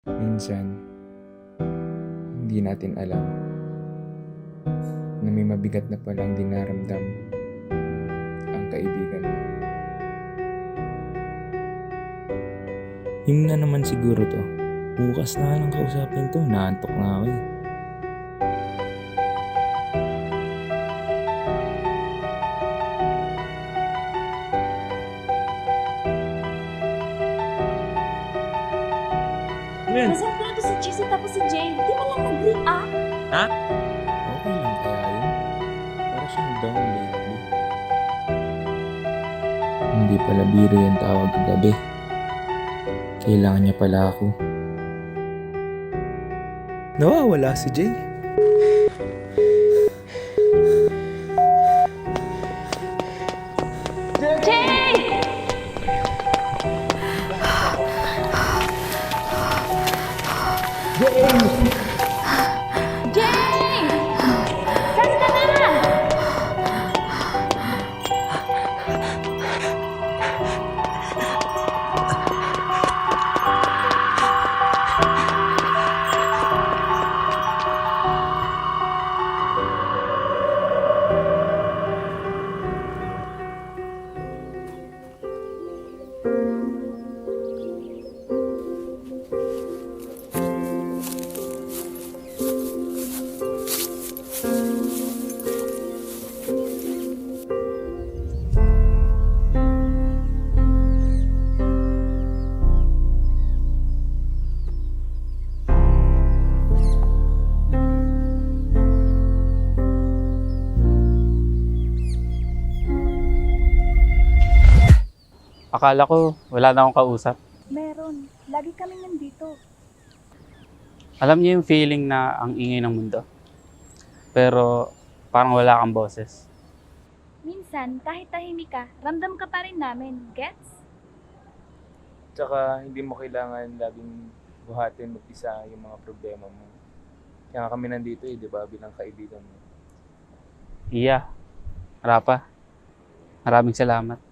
Minsan, hindi natin alam na may mabigat na palang dinaramdam ang kaibigan mo. Him na naman siguro to. Bukas na lang kausapin to. Naantok na ako eh. Nasaan ko na to si Cheesy tapos si Jay? Di mo lang nag-react? Okay lang kaya yun? Para siyang down lately. Hindi pala biro yung tawag kagabi. Kailangan niya pala ako. Nawawala si Jay. Jay! Jay! Saan ka na? Akala ko wala na akong kausap. Meron. Lagi kami nandito. Alam niyo yung feeling na ang ingay ng mundo? Pero parang wala kang boses. Minsan, kahit tahimik ka, ramdam ka pa rin namin. Gets? Tsaka hindi mo kailangan laging buhatin mag-isa yung mga problema mo. Kaya kami nandito eh, di ba? Bilang kaibigan mo. Iya, Rapa, maraming salamat.